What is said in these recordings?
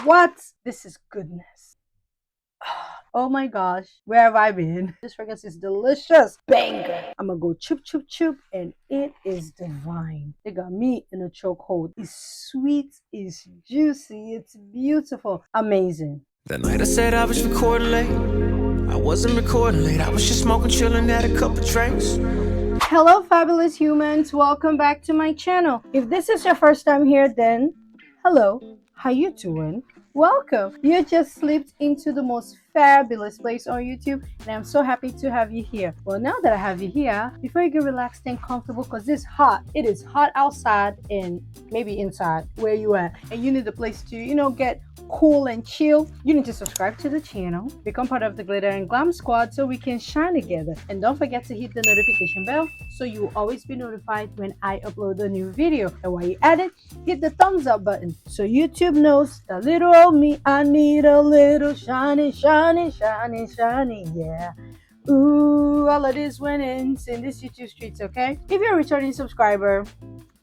What? This is goodness. Oh my gosh, where have I been? This fragrance is delicious. Banger. I'm gonna go chup chup chup, and it is divine. It got me in a chokehold. It's sweet, it's juicy, it's beautiful, amazing. That night I said I was recording late. I wasn't recording late. I was just smoking, chilling, had a couple drinks. Hello, fabulous humans. Welcome back to my channel. If this is your first time here, then hello. How you doing? Welcome. You just slipped into the most fabulous place on YouTube, and I'm so happy to have you here. Well, now that I have you here, before you get relaxed and comfortable, because it's hot. It is hot outside and maybe inside where you at, and you need a place to, get cool and chill. You need to subscribe to the channel, become part of the Glitter and Glam Squad so we can shine together. And don't forget to hit the notification bell so you will always be notified when I upload a new video. And while you're at it, hit the thumbs up button so YouTube knows that little old me, I need a little shiny, shiny, shiny, shiny, yeah. Ooh, all of this winnings in this YouTube streets, okay? If you're a returning subscriber,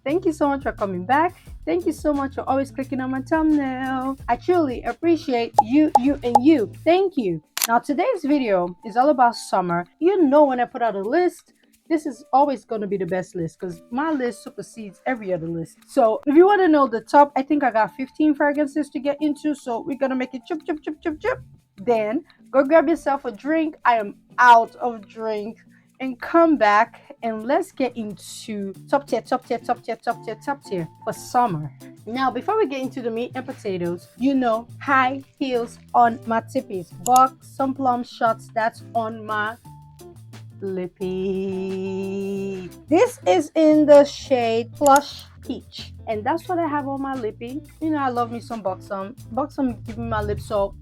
thank you so much for coming back. Thank you so much for always clicking on my thumbnail. I truly appreciate you, and you. Thank you. Now, today's video is all about summer. You know, when I put out a list, this is always going to be the best list because my list supersedes every other list. So if you want to know the top, I think I got 15 fragrances to get into. So we're going to make it chup, chup, chup, chup, chup. Then go grab yourself a drink. I am out of drink. And come back and let's get into top tier for summer. Now, before we get into the meat and potatoes, high heels on my tippies. Buck some plum shots that's on my lippy. This is in the shade Plush Peach. And that's what I have on my lippy. I love me some buxom. Buxom giving my lips so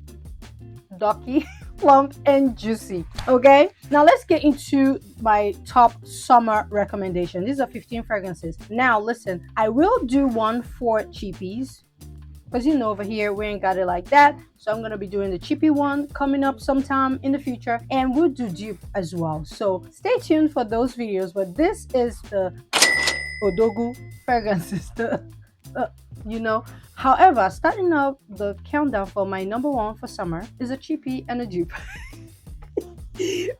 ducky, plump, and juicy. Okay, now let's get into my top summer recommendation. These are 15 fragrances. Now listen, I will do one for cheapies because over here we ain't got it like that, so I'm gonna be doing the cheapy one coming up sometime in the future, and we'll do dupe as well, so stay tuned for those videos. But this is the Odogu fragrances, However, starting off the countdown for my number one for summer is a cheapie and a dupe.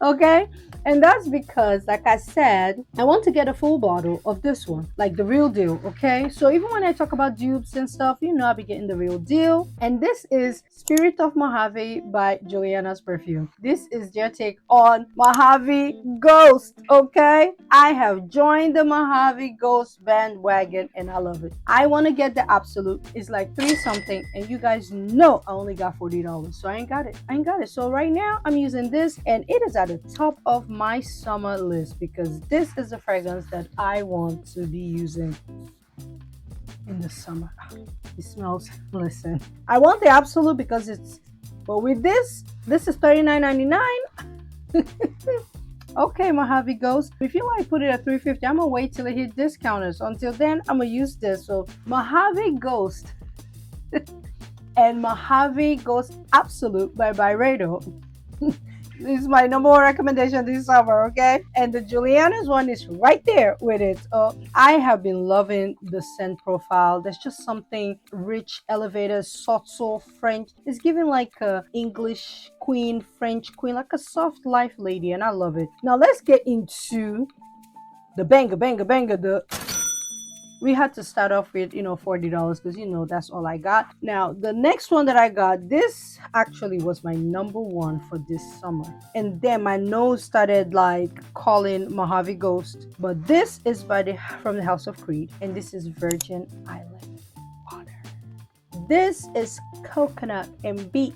Okay, and that's because, like I said, I want to get a full bottle of this one, like the real deal. Okay, so even when I talk about dupes and stuff, I'll be getting the real deal. And this is Spirit of Mojave by Juliana's Perfume. This is their take on Mojave Ghost. Okay, I have joined the Mojave Ghost bandwagon and I love it. I want to get the Absolute. It's like 3 something, and you guys know I only got $40, so I ain't got it. So right now I'm using this, and it is at the top of my summer list because this is a fragrance that I want to be using in the summer. It smells, listen, I want the Absolute because but with this is $39.99. Okay, Mojave Ghost. If you like put it at $3.50, I'm gonna wait till it hit discounters. Until then, I'm gonna use this. So Mojave Ghost and Mojave Ghost Absolute by Byredo. This is my number one recommendation this summer, okay? And the Juliana's one is right there with it. I have been loving the scent profile. There's just something rich, elevated, subtle, French. It's giving like a English queen, French queen, like a soft life lady, and I love it. Now let's get into the banger. We had to start off with $40 because that's all I got. Now the next one that I got, this actually was my number one for this summer, and then my nose started like calling Mojave Ghost. But this is from the House of Creed, and this is Virgin Island water. This is coconut and beach,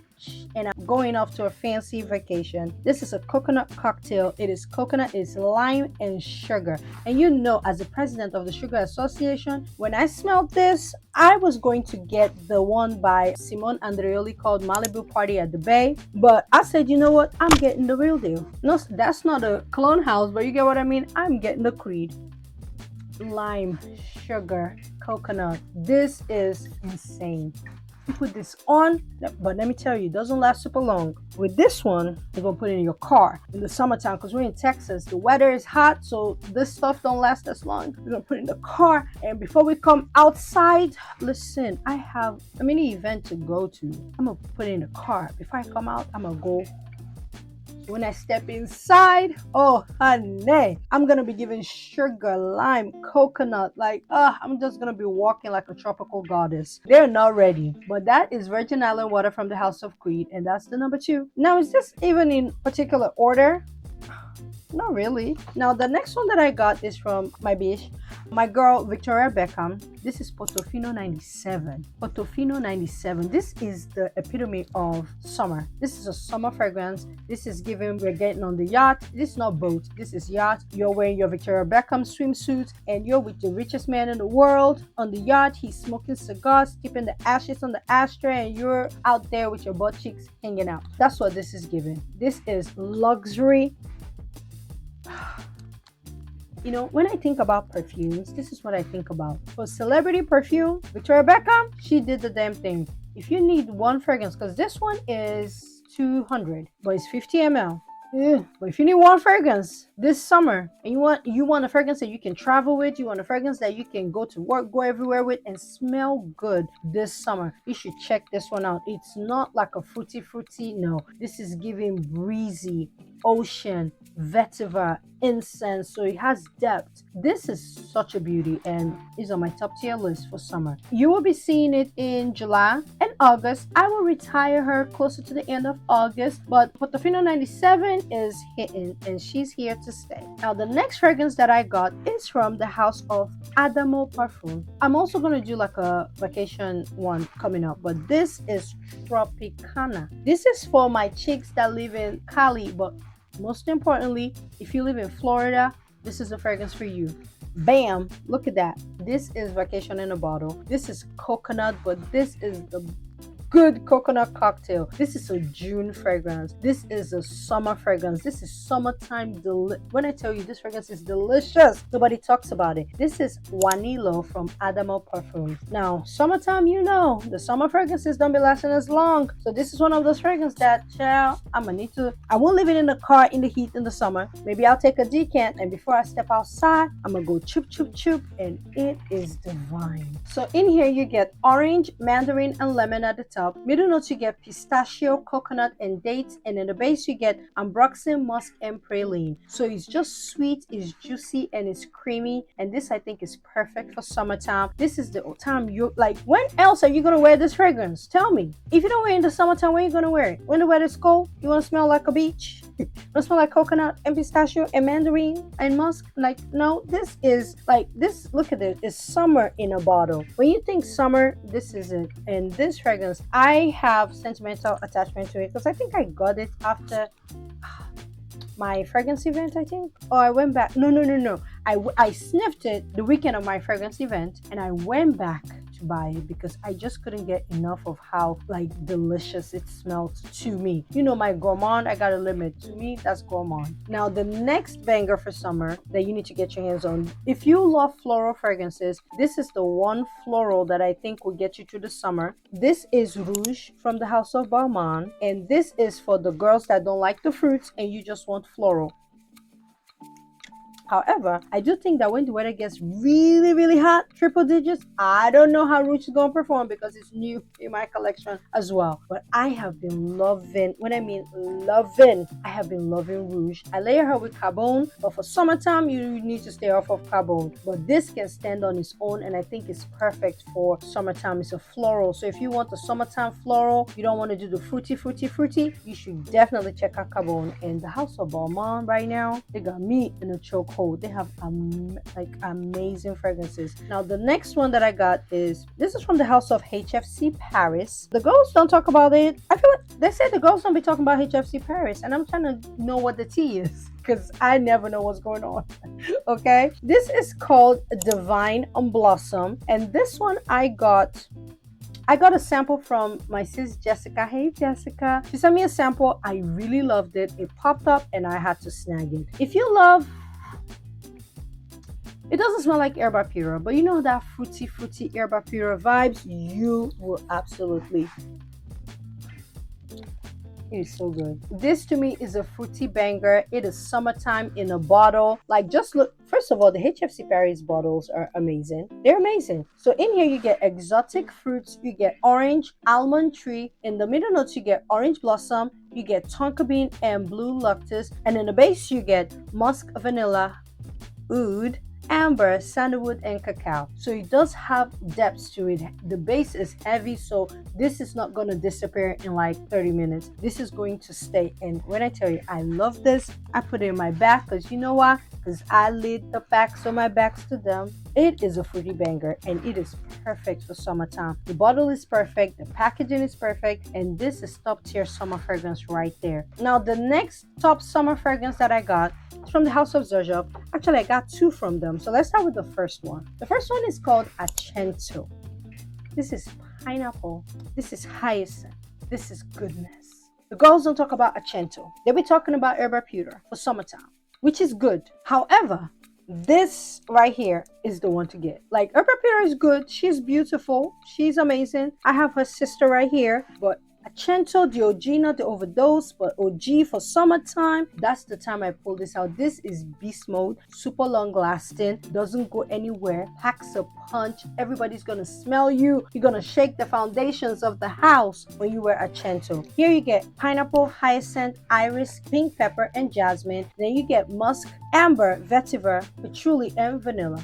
and I'm going off to a fancy vacation. This is a coconut cocktail. It is coconut, it's lime and sugar. And as the president of the Sugar Association, when I smelled this, I was going to get the one by Simone Andreoli called Malibu Party at the Bay. But I said, you know what? I'm getting the real deal. No, that's not a clone house, but you get what I mean? I'm getting the Creed. Lime, sugar, coconut. This is insane. You put this on, but let me tell you, it doesn't last super long. With this one, you're gonna put it in your car in the summertime because we're in Texas. The weather is hot, so this stuff don't last as long. We're gonna put it in the car, and before we come outside, listen, I have a mini event to go to. I'm gonna put it in the car. Before I come out, I'm gonna go. When I step inside, oh honey, I'm gonna be giving sugar, lime, coconut. Like, I'm just gonna be walking like a tropical goddess. They're not ready, but that is Virgin Island water from the House of Creed, and that's the number 2. Now, is this even in particular order? Not really. Now, the next one that I got is from my bitch, my girl Victoria Beckham. This is Portofino 97. Portofino 97. This is the epitome of summer. This is a summer fragrance. This is given, we're getting on the yacht. This is not boat. This is yacht. You're wearing your Victoria Beckham swimsuit and you're with the richest man in the world on the yacht. He's smoking cigars, keeping the ashes on the ashtray, and you're out there with your butt cheeks hanging out. That's what this is giving. This is luxury. You know, when I think about perfumes, this is what I think about. For celebrity perfume, Victoria Beckham, she did the damn thing. If you need one fragrance, because this one is 200, but it's 50 ml. Yeah, but if you need one fragrance this summer and you want a fragrance that you can travel with, you want a fragrance that you can go to work, go everywhere with, and smell good this summer, you should check this one out. It's not like a fruity, no. This is giving breezy, ocean, vetiver, incense, so it has depth. This is such a beauty and is on my top tier list for summer. You will be seeing it in July and August. I will retire her closer to the end of August, but Portofino 97 is hitting and she's here to stay. Now, the next fragrance that I got is from the house of Alalipopp. I'm also going to do like a vacation one coming up, but this is Tropicana. This is for my chicks that live in Cali, but most importantly, if you live in Florida, this is a fragrance for you. Bam! Look at that. This is vacation in a bottle. This is coconut, but this is the good coconut cocktail. This is a June fragrance. This is a summer fragrance. This is summertime. When I tell you this fragrance is delicious, nobody talks about it. This is Juanillo from Alalipopp. Now, summertime, you know, the summer fragrances don't be lasting as long. So this is one of those fragrances that, child, I won't leave it in the car in the heat in the summer. Maybe I'll take a decant, and before I step outside, I'm gonna go choop, choop, choop, and it is divine. So in here, you get orange, mandarin, and lemon at the top. Middle notes, you get pistachio, coconut, and dates, and in the base you get ambroxan, musk, and praline. So it's just sweet, it's juicy, and it's creamy, and this I think is perfect for summertime. This is the time you like. When else are you gonna wear this fragrance? Tell me. If you don't wear it in the summertime, when are you gonna wear it? When the weather's cold, you wanna smell like a beach? You wanna smell like coconut and pistachio and mandarin and musk? Like, no, this is like this. Look at it. It's summer in a bottle. When you think summer, this is it. And this fragrance, I have sentimental attachment to it because I think I got it after my fragrance event, I think. Or I went back. No. I sniffed it the weekend of my fragrance event and I went back to buy it because I just couldn't get enough of how like delicious it smelled to me. You know, my gourmand, I got a limit. To me, that's gourmand. Now, the next banger for summer that you need to get your hands on, if you love floral fragrances, this is the one floral that I think will get you through the summer. This is Rouge from the House of Balmain, and this is for the girls that don't like the fruits and you just want floral. However, I do think that when the weather gets really, really hot, triple digits, I don't know how Rouge is going to perform because it's new in my collection as well. But I have been loving, when I mean loving, I have been loving Rouge. I layer her with Carbone, but for summertime, you need to stay off of Carbone. But this can stand on its own, and I think it's perfect for summertime. It's a floral. So if you want a summertime floral, you don't want to do the fruity, you should definitely check out Carbone. And the House of Balmain right now, they got me in a chokehold. They have amazing fragrances. Now, the next one that I got is, this is from the house of HFC Paris. The girls don't talk about it. I feel like they say the girls don't be talking about HFC Paris, and I'm trying to know what the tea is because I never know what's going on. Okay, this is called Divine on Blossom, and this one I got a sample from my sis Jessica. Hey Jessica, she sent me a sample. I really loved it. It popped up and I had to snag it. If you love It doesn't smell like herba pura, but you know that fruity herba pura vibes, you will absolutely. It is so good. This to me is a fruity banger. It is summertime in a bottle. Like, just look. First of all, the HFC Paris bottles are amazing. They're amazing. So in here you get exotic fruits. You get orange, almond tree. In the middle notes you get orange blossom. You get tonka bean and blue loctus. And in the base you get musk, vanilla, oud, amber, sandalwood, and cacao. So it does have depths to it. The base is heavy, so this is not going to disappear in like 30 minutes. This is going to stay. And when I tell you I love this, I put it in my bag because you know why? Because I lead the pack, so my back's to them. It is a fruity banger and it is perfect for summertime. The bottle is perfect, the packaging is perfect, and this is top tier summer fragrance right there. Now the next top summer fragrance that I got is from the House of ZOMASHOP. Actually, I got two from them. So let's start with the first one. The first one is called Acento. This is pineapple. This is hyacinth. This is goodness. The girls don't talk about Acento. They be talking about herba pura for summertime, which is good. However, this right here is the one to get. Like, herba pura is good. She's beautiful. She's amazing. I have her sister right here, but Acento, the OG, not the overdose, but OG for summertime. That's the time I pull this out. This is beast mode, super long lasting, doesn't go anywhere, packs a punch. Everybody's gonna smell you. You're gonna shake the foundations of the house when you wear Acento. Here you get pineapple, hyacinth, iris, pink pepper, and jasmine. Then you get musk, amber, vetiver, patchouli, and vanilla.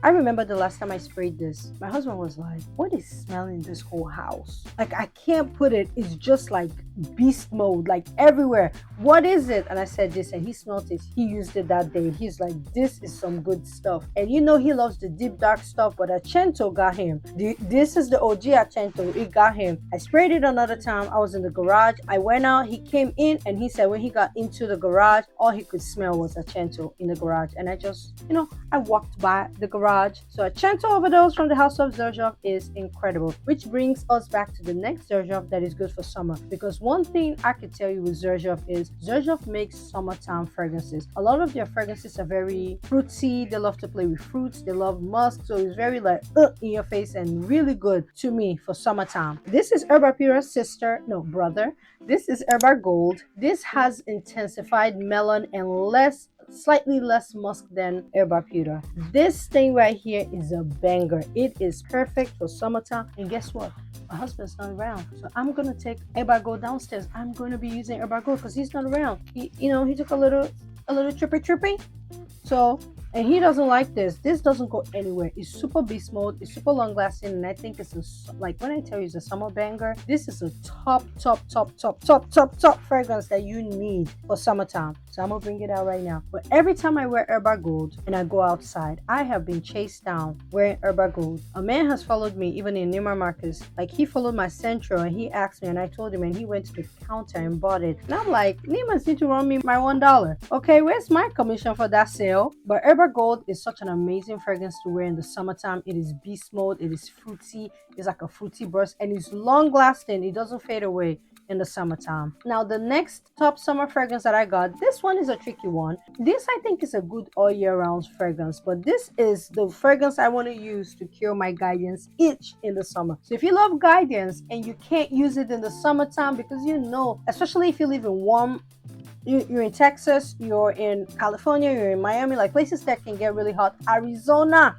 I remember the last time I sprayed this, my husband was like, what is smelling this whole house? Like, I can't put it. It's just like beast mode, like everywhere. What is it? And I said this, and he smelled it. He used it that day. He's like, this is some good stuff. And you know he loves the deep dark stuff, but Acento got him. This is the OG Acento. It got him. I sprayed it another time. I was in the garage. I went out. He came in, and he said when he got into the garage, all he could smell was Acento in the garage. And I just, I walked by the garage. So Acento Overdose from the House of ZOMASHOP is incredible, which brings us back to the next ZOMASHOP that is good for summer. Because one thing I could tell you with ZOMASHOP is ZOMASHOP makes summertime fragrances. A lot of their fragrances are very fruity. They love to play with fruits. They love musk. So it's very like in your face and really good to me for summertime. This is Herba Pura's brother. This is Herba Gold. This has intensified melon and slightly less musk than herba pura. This thing right here is a banger. It is perfect for summertime. And guess what? My husband's not around, so I'm gonna take herba gold downstairs. I'm gonna be using herba gold because he's not around. He took a little trippy. So, and he doesn't like this. This doesn't go anywhere. It's super beast mode. It's super long lasting, and I think it's like when I tell you it's a summer banger, this is a top fragrance that you need for summertime. So I'm gonna bring it out right now. But every time I wear herba gold and I go outside, I have been chased down wearing herba gold. A man has followed me even in Neiman Marcus. Like, he followed my Centro and he asked me, and I told him, and he went to the counter and bought it. And I'm like, Neiman's need to run me my $1. Okay, where's my commission for that sale? But herba gold is such an amazing fragrance to wear in the summertime. It is beast mode. It is fruity. It's like a fruity burst, and it's long lasting. It doesn't fade away in the summertime. Now the next top summer fragrance that I got, this one is a tricky one. This I think is a good all year round fragrance, but this is the fragrance I want to use to cure my guidance itch in the summer. So if you love guidance and you can't use it in the summertime because especially if you live in warm, you're in Texas, you're in California, you're in Miami, like places that can get really hot, Arizona,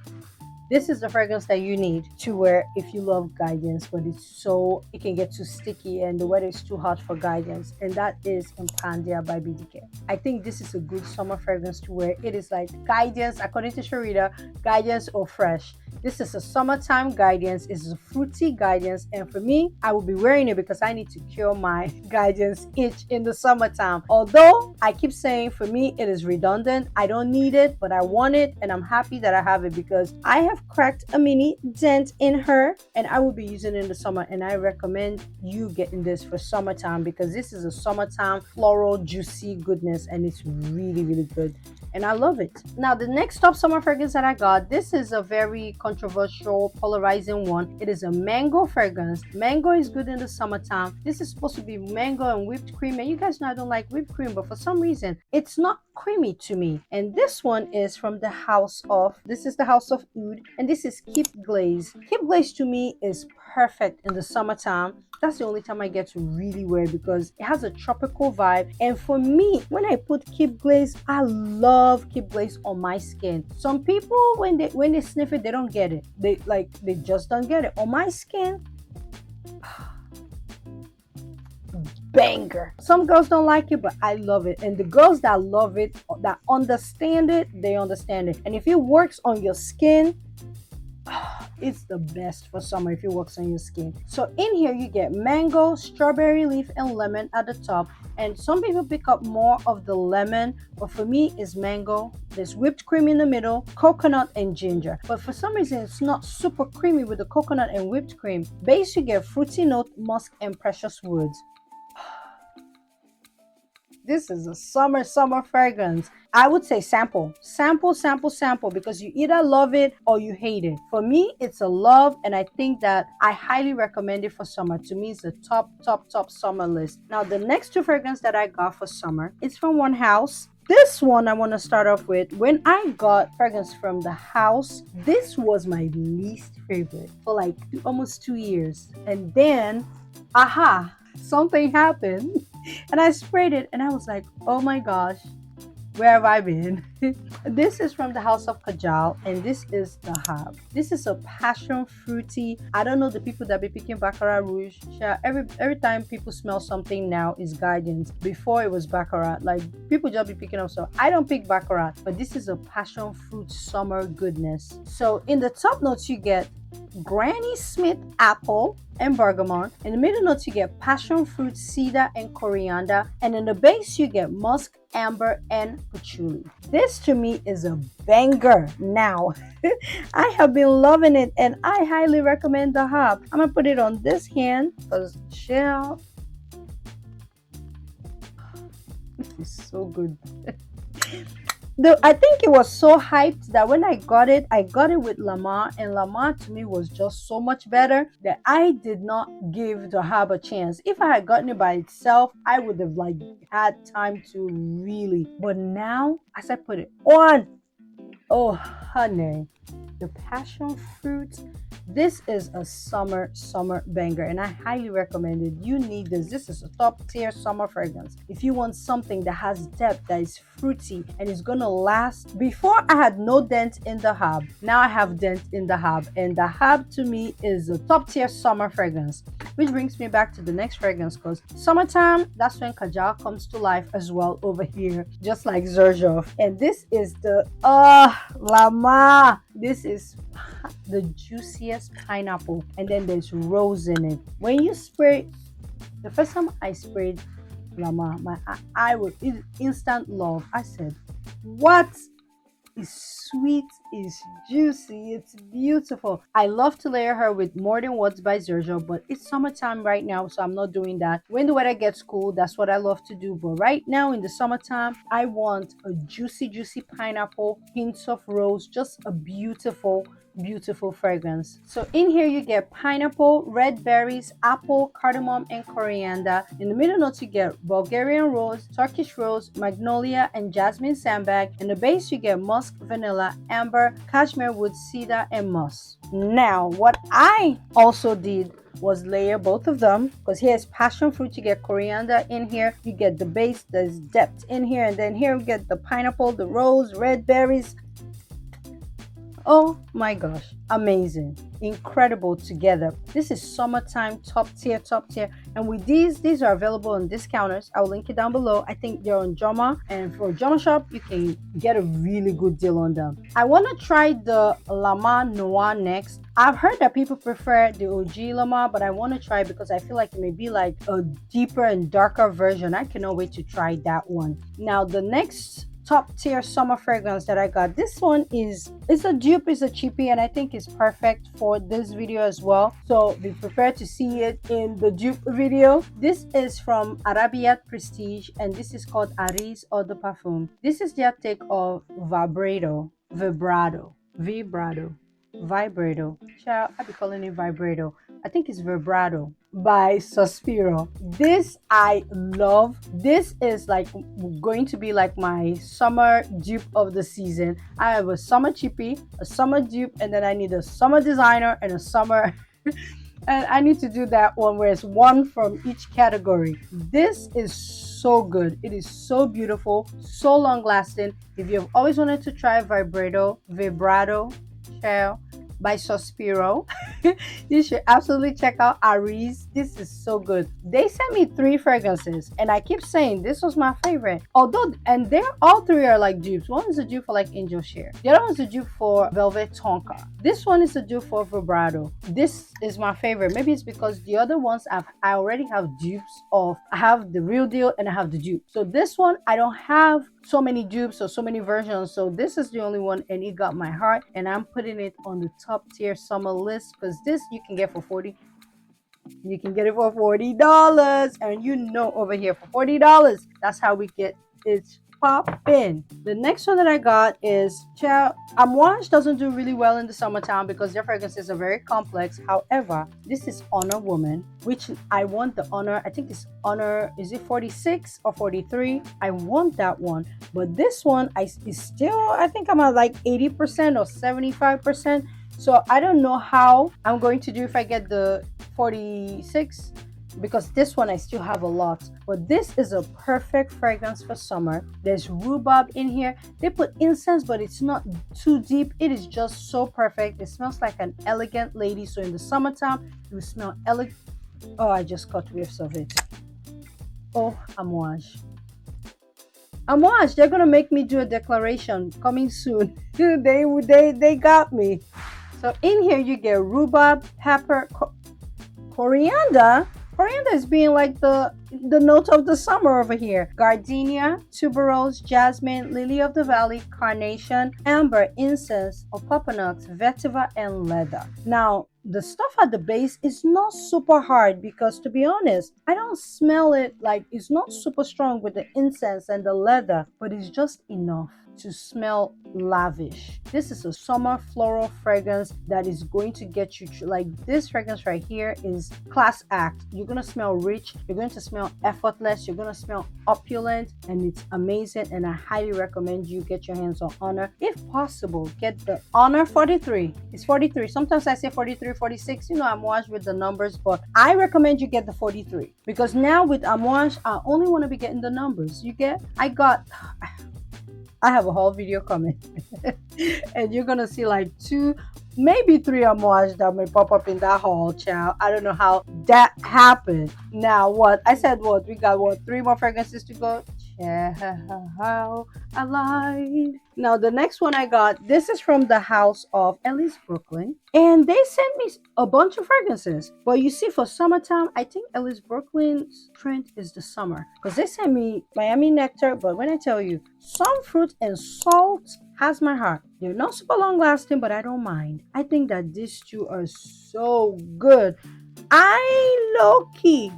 this is the fragrance that you need to wear if you love guidance, but it can get too sticky and the weather is too hot for guidance. And that is Impandia by BDK. I think this is a good summer fragrance to wear. It is like guidance, according to Sharita, guidance or fresh. This is a summertime guidance. It's a fruity guidance. And for me, I will be wearing it because I need to cure my guidance itch in the summertime. Although I keep saying for me, it is redundant. I don't need it, but I want it. And I'm happy that I have it because I have cracked a mini dent in her and I will be using it in the summer. And I recommend you getting this for summertime because this is a summertime floral juicy goodness and it's really, really good. And I love it. Now, the next top summer fragrance that I got, this is a very controversial, polarizing one. It is a mango fragrance. Mango is good in the summertime. This is supposed to be mango and whipped cream, and you guys know I don't like whipped cream, but for some reason it's not creamy to me. And this one is from the house of, this is the house of Oud, and this is Keep Glaze. Keep Glaze to me is perfect in the summertime. That's the only time I get to really wear it because it has a tropical vibe. And for me, when I put Keep Glaze, I love Keep Glaze on my skin. Some people, when they sniff it, they don't get it. They just don't get it. On my skin, banger. Some girls don't like it, but I love it. And the girls that love it, that understand it, they understand it. And if it works on your skin, it's the best for summer if it works on your skin. So in here you get mango, strawberry leaf, and lemon at the top. And some people pick up more of the lemon, but for me it's mango. There's whipped cream in the middle, coconut, and ginger. But for some reason it's not super creamy with the coconut and whipped cream. Base you get fruity note, musk, and precious woods. This is a summer fragrance. I would say sample because you either love it or you hate it. For me, it's a love, and I think that I highly recommend it for summer. To me, it's the top summer list. Now, the next two fragrances that I got for summer, it's from one house. This one I want to start off with. When I got fragrance from the house, this was my least favorite for like almost 2 years. And then, something happened. And I sprayed it and I was like, oh my gosh, where have I been? This is from the house of Kajal, and this is the Hab. This is a passion fruity. I don't know the people that be picking Baccarat Rouge. Every time people smell something now is guidance. Before it was Baccarat. Like people just be picking up. So I don't pick Baccarat, but this is a passion fruit summer goodness. So in the top notes you get Granny Smith apple and bergamot. In the middle notes you get passion fruit, cedar, and coriander. And in the base you get musk, amber, and patchouli. This to me is a banger now. I have been loving it and I highly recommend the Hab. I'm gonna put it on this hand because chill. This is so good. I think it was so hyped that when I got it with Lamar, and Lamar to me was just so much better that I did not give the Hab a chance. If I had gotten it by itself, I would have had time to really. But now, as I put it on, oh honey, the passion fruit. This is a summer banger, and I highly recommend it. You need this. This is a top tier summer fragrance. If you want something that has depth, that is fruity, and is gonna last. Before I had no dent in the Hab. Now I have dent in the Hab, and the Hab to me is a top tier summer fragrance. Which brings me back to the next fragrance, because summertime, that's when Kajal comes to life as well over here, just like Xerjoff. And this is the Lama. This is the juiciest pineapple, and then there's rose in it. When you spray, the first time I sprayed Lama, I was instant love. I said, what is sweet, is juicy, it's beautiful. I love to layer her with More Than Words by Xerjoff, but it's summertime right now, so I'm not doing that. When the weather gets cool, that's what I love to do. But right now in the summertime, I want a juicy pineapple, hints of rose, just a beautiful fragrance. So in here you get pineapple, red berries, apple, cardamom, and coriander. In the middle notes you get Bulgarian rose, Turkish rose, magnolia, and jasmine sandbag. In the base you get musk, vanilla, amber, cashmere wood, cedar, and moss. Now what I also did was layer both of them, because here's passion fruit, you get coriander in here, you get the base, there's depth in here, and then here you get the pineapple, the rose, red berries. Oh my gosh, amazing, incredible together. This is summertime top tier. And with these are available on discounters. I'll link it down below. I think they're on Joma, and for JOMASHOP you can get a really good deal on them. I want to try the Lama Noir next. I've heard that people prefer the OG Lama, but I want to try because I feel like it may be like a deeper and darker version. I cannot wait to try that one. Now the next top tier summer fragrance that I got, this one it's a dupe, it's a cheapie, and I think it's perfect for this video as well, so be prepared to see it in the dupe video. This is from Arabiat Prestige, and this is called Aris Eau de Parfum. This is their take of vibrato. Vibrato. Child, I be calling it vibrato. I think it's vibrato by Sospiro. This I love. This is like going to be like my summer dupe of the season. I have a summer chippy, a summer dupe, and then I need a summer designer and a summer and I need to do that one where it's one from each category. This is so good. It is so beautiful, so long lasting. If you've always wanted to try vibrato shell by Sospiro, you should absolutely check out Aries. This is so good. They sent me 3 fragrances and I keep saying this was my favorite. Although, and they're all 3 are like dupes. One is a dupe for like Angel Share. The other one's a dupe for Velvet Tonka. This one is a dupe for Vibrato. This is my favorite. Maybe it's because the other ones I already have dupes of. I have the real deal and I have the dupe. So this one I don't have so many dupes or so many versions. So this is the only one and it got my heart and I'm putting it on the top tier summer list because this you can get for 40. You can get it for $40 and you know over here for $40 that's how we get it poppin'. The next one that I got is Amouage doesn't do really well in the summertime because their fragrances are very complex. However, this is Honor Woman, which I want the Honor. I think it's Honor, is it 46 or 43? I want that one. But this one is still, I think I'm at like 80% or 75%. So I don't know how I'm going to do if I get the 46 because this one I still have a lot. But this is a perfect fragrance for summer. There's rhubarb in here. They put incense, but it's not too deep. It is just so perfect. It smells like an elegant lady. So in the summertime, you smell elegant. Oh, I just caught whiffs of it. Oh, Amouage. Amouage, they're gonna make me do a declaration coming soon. they got me. So in here you get rhubarb, pepper, coriander. Coriander is being like the note of the summer over here. Gardenia, tuberose, jasmine, lily of the valley, carnation, amber, incense, opoponax, vetiver, and leather. Now, the stuff at the base is not super hard because, to be honest, I don't smell it like it's not super strong with the incense and the leather, but it's just enough to smell lavish. This is a summer floral fragrance that is going to get you like this fragrance right here is class act. You're going to smell rich, you're going to smell effortless, you're going to smell opulent, and it's amazing. And I highly recommend you get your hands on Honor. If possible, get the Honor 43. It's 43. Sometimes I say 43, 46. You know, Amouage with the numbers, but I recommend you get the 43 because now with Amouage, I only want to be getting the numbers. I have a whole video coming and you're gonna see like 2, maybe 3 Amouage that may pop up in that haul, child. I don't know how that happened. Now what? I said what? We got what? 3 more fragrances to go? How I lied. Now the next one I got, this is from the house of Ellis Brooklyn. And they sent me a bunch of fragrances. But you see, for summertime, I think Ellis Brooklyn's trend is the summer. Because they sent me Miami Nectar. But when I tell you, some fruit and salt has my heart. They're not super long lasting, but I don't mind. I think that these 2 are so good. I low-key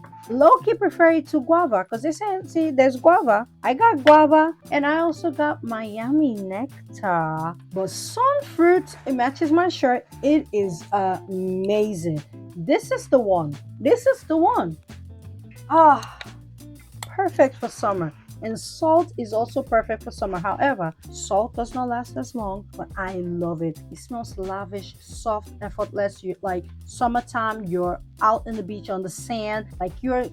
prefer it to guava because they say, see, there's guava. I got guava and I also got Miami Nectar. But sunfruit, it matches my shirt. It is amazing. This is the one. Ah, perfect for summer. And salt is also perfect for summer. However, salt does not last as long, but I love it. It smells lavish, soft, effortless. You like summertime, you're out in the beach on the sand, like you're,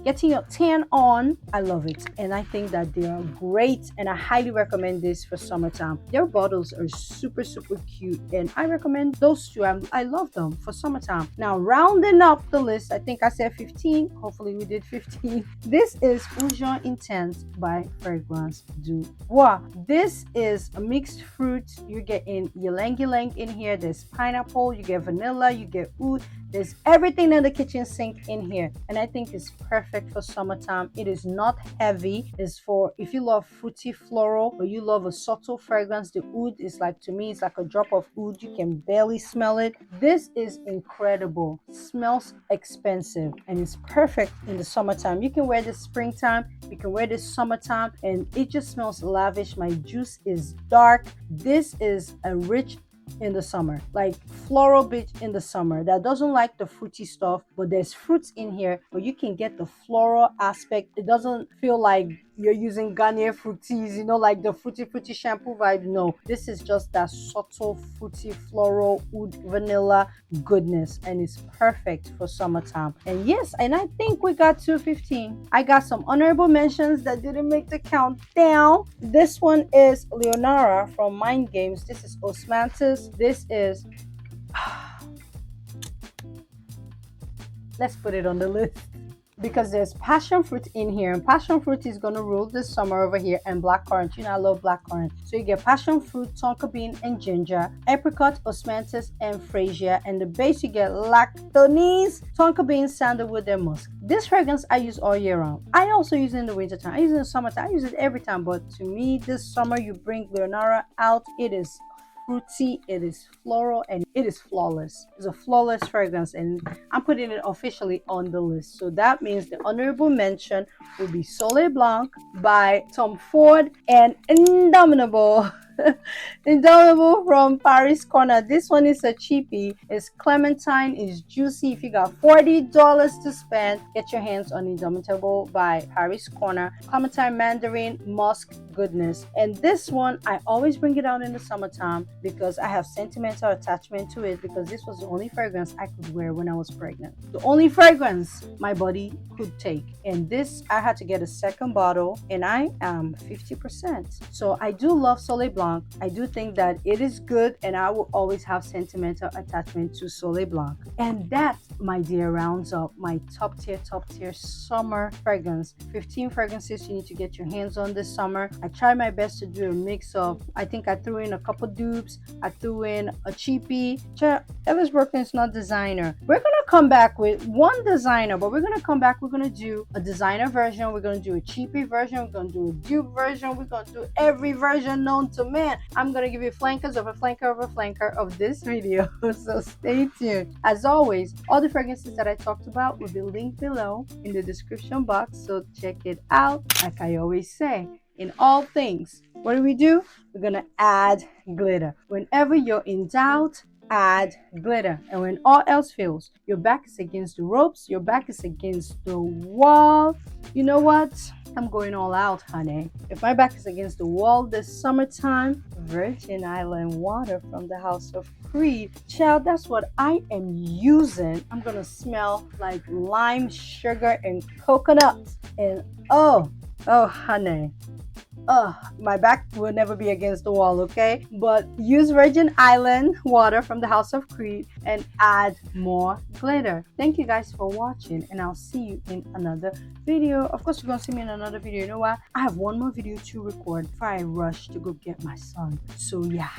getting your tan on. I love it. And I think that they are great. And I highly recommend this for summertime. Their bottles are super, super cute. And I recommend those 2. I love them for summertime. Now, rounding up the list, I think I said 15. Hopefully we did 15. This is Oujon Intense by Fragrance du Bois. This is a mixed fruit. You're getting ylang ylang in here. There's pineapple, you get vanilla, you get oud. There's everything in the kitchen sink in here. And I think it's perfect for summertime. It is not heavy. It's for if you love fruity floral or you love a subtle fragrance. The oud is like, to me, it's like a drop of oud. You can barely smell it. This is incredible. Smells expensive and it's perfect in the summertime. You can wear this springtime, you can wear this summertime, and it just smells lavish. My juice is dark. This is a rich in the summer, like floral beach in the summer, that doesn't like the fruity stuff, but there's fruits in here, but you can get the floral aspect. It doesn't feel like you're using Garnier fruities, like the fruity shampoo vibe. No, this is just that subtle fruity floral oud vanilla goodness, and it's perfect for summertime. And yes, and I think we got 215. I got some honorable mentions that didn't make the countdown. This one is Leonara from Mind Games. This is Osmanthus. This is let's put it on the list because there's passion fruit in here, and passion fruit is going to rule this summer over here, and blackcurrant. I love blackcurrant. So you get passion fruit, tonka bean, and ginger, apricot, osmanthus, and freesia, and the base you get lactonese, tonka bean, sandalwood, and musk. This fragrance I use all year round. I also use it in the winter time. I use it in the summertime. I use it every time, but to me, this summer you bring Leonara out, it is fruity, it is floral, and it is flawless. It's a flawless fragrance, and I'm putting it officially on the list. So that means the honorable mention will be Soleil Blanc by Tom Ford and Indomitable. Indomitable from Paris Corner. This one is a cheapie. It's clementine, it's juicy. If you got $40 to spend, get your hands on Indomitable by Paris Corner. Clementine, mandarin, musk goodness. And this one, I always bring it out in the summertime because I have sentimental attachment to it, because this was the only fragrance I could wear when I was pregnant. The only fragrance my body could take. And this, I had to get a second bottle, and I am 50%. So I do love Soleil Blanc. I do think that it is good, and I will always have sentimental attachment to Soleil Blanc. And that, my dear, rounds up my top tier summer fragrance. 15 fragrances you need to get your hands on this summer. I try my best to do a mix of, I think I threw in a couple dupes, I threw in a cheapie. Ellis Brooklyn is not designer. We're gonna come back with one designer, but we're gonna come back, we're gonna do a designer version, we're gonna do a cheapie version, we're gonna do a dupe version, we're gonna do every version known to man. I'm gonna give you flankers of a flanker of a flanker of this video. So stay tuned. As always, all the fragrances that I talked about will be linked below in the description box, so check it out. Like I always say, in all things, what do? We're gonna add glitter. Whenever you're in doubt, add glitter. And when all else fails, your back is against the ropes, your back is against the wall, you know what? I'm going all out, honey. If my back is against the wall this summertime, Virgin Island water from the House of Creed. Child, that's what I am using. I'm gonna smell like lime, sugar, and coconut. And oh, honey. My back will never be against the wall, okay? But use Virgin Island water from the House of Creed and add more glitter. Thank you guys for watching, and I'll see you in another video. Of course, you're gonna see me in another video. You know what? I have one more video to record before I rush to go get my son. So yeah.